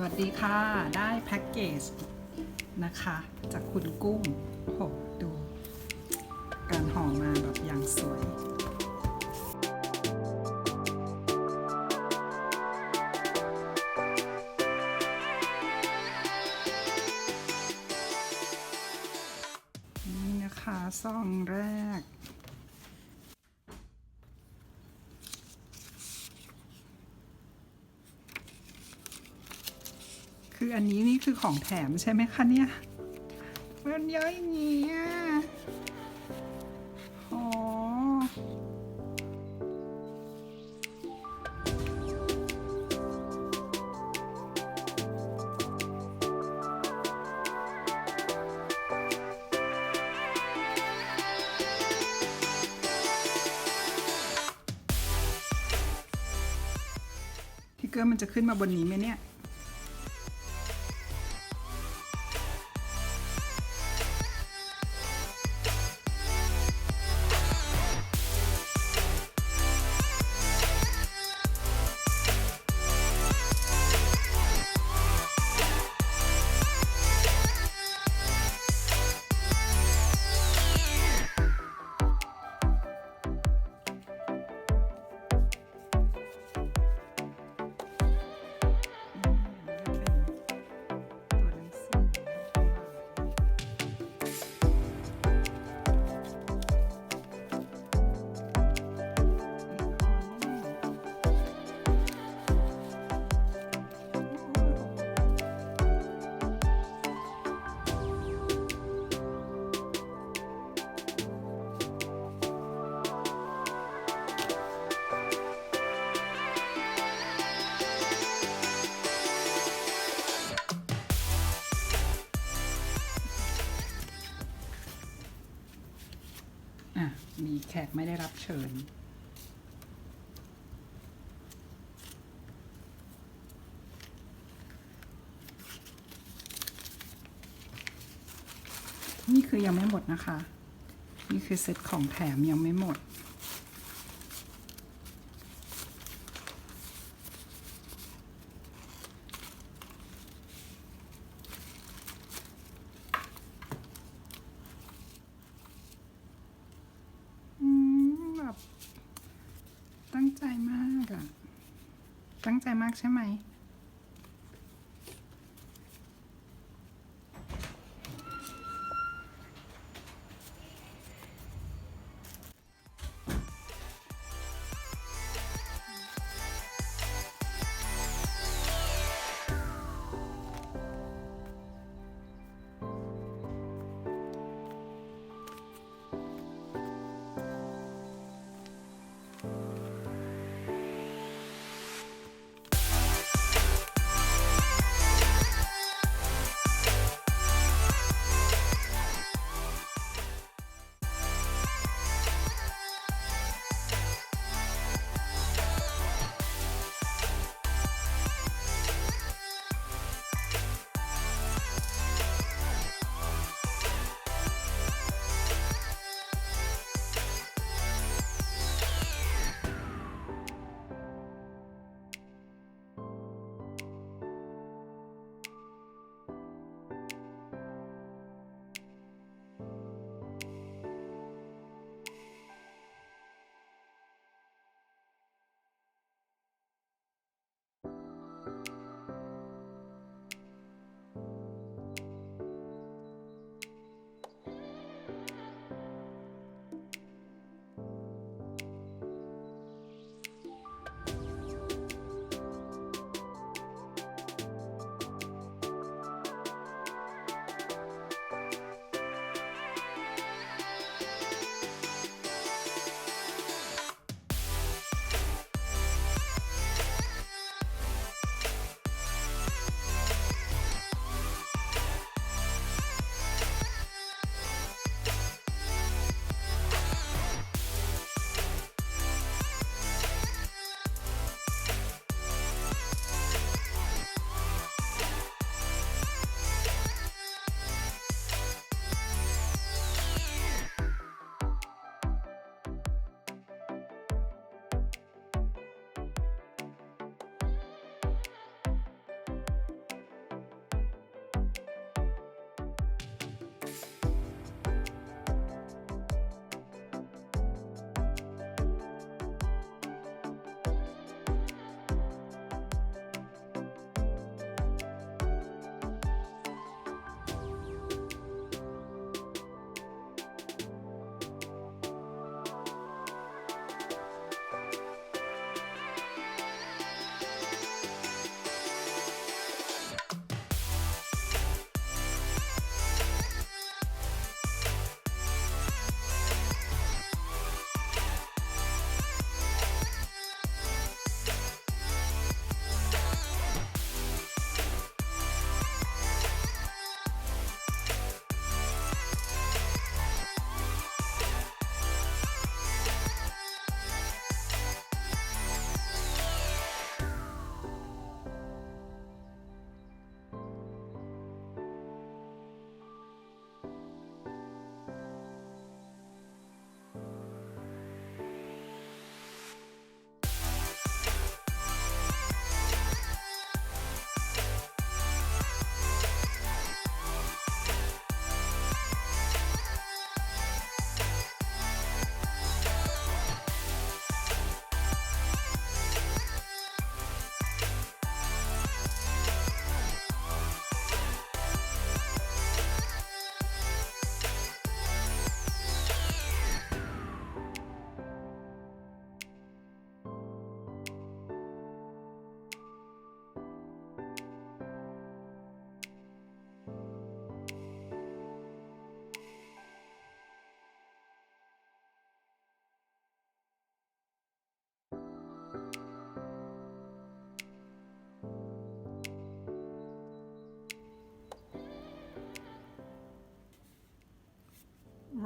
วัสดีค่ะได้แพ็กเกจนะคะจากคุณกุ้งโหดูการห่อมาแบบอย่างสวยนี่นะคะซองแรกคืออันนี้นี่คือของแถมใช่ไหมคะเนี่ยมันเยอะอย่างนี้อ่ะโอ้ที่เกิร์มันจะขึ้นมาบนนี้ไหมเนี่ยมีแขกไม่ได้รับเชิญนี่คือยังไม่หมดนะคะนี่คือเซตของแถมยังไม่หมดตั้งใจมากอะตั้งใจมากใช่ไหม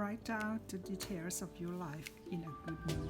write down the details of your life in a good mood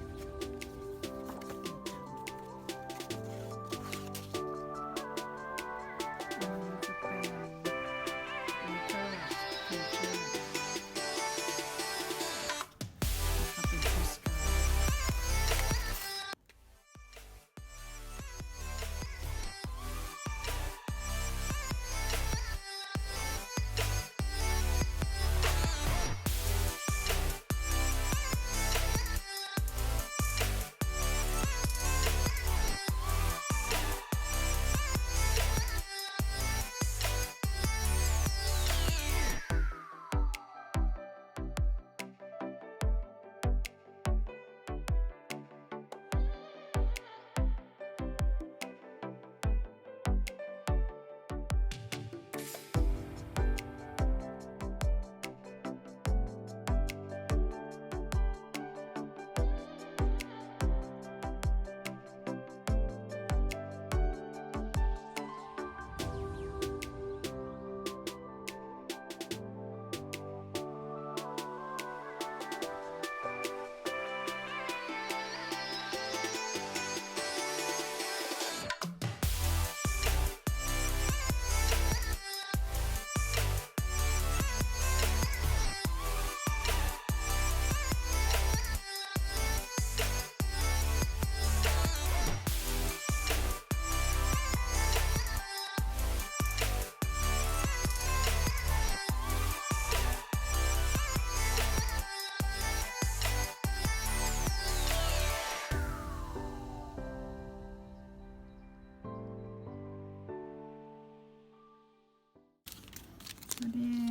นี่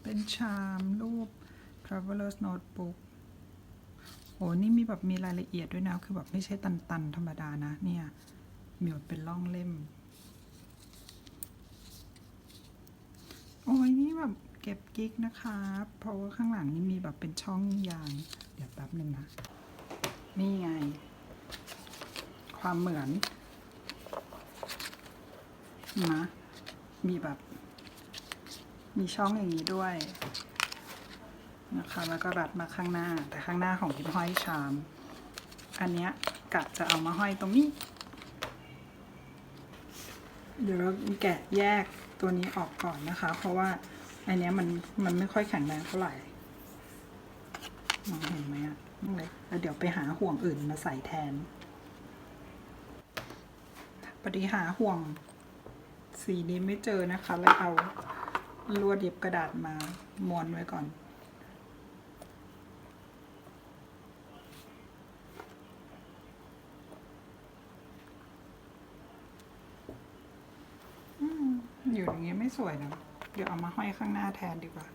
เป็นชามรูป traveler's notebook โอ้นี่มีแบบมีรายละเอียดด้วยนะคือแบบไม่ใช่ตันๆธรรมดานะเนี่ยมีแบบเป็นร่องเล่มโอ้ยนี่แบบเก็บกิ๊กนะคะเพราะว่าข้างหลังนี่มีแบบเป็นช่องยางเดี๋ยวแป๊บนึงนะนี่ไงความเหมือนนะมีแบบมีช่องอย่างนี้ด้วยนะคะแล้วก็รัดมาข้างหน้าแต่ข้างหน้าของที่ห้อยชามอันเนี้ยกะจะเอามาห้อยตรงนี้เดี๋ยวเราแกะแยกตัวนี้ออกก่อนนะคะเพราะว่าอันเนี้ยมันไม่ค่อยแข็งแรงเท่าไหร่มองเห็นไหมอ่ะเลยแล้วเดี๋ยวไปหาห่วงอื่นมาใส่แทนพอดีหาห่วงสีนี้ไม่เจอนะคะเลยเอาลวดเย็บกระดาษมาม้วนไว้ก่อนอยู่อย่างนี้ไม่สวยนะเดี๋ยวเอามาห้อยข้างหน้าแทนดีกว่า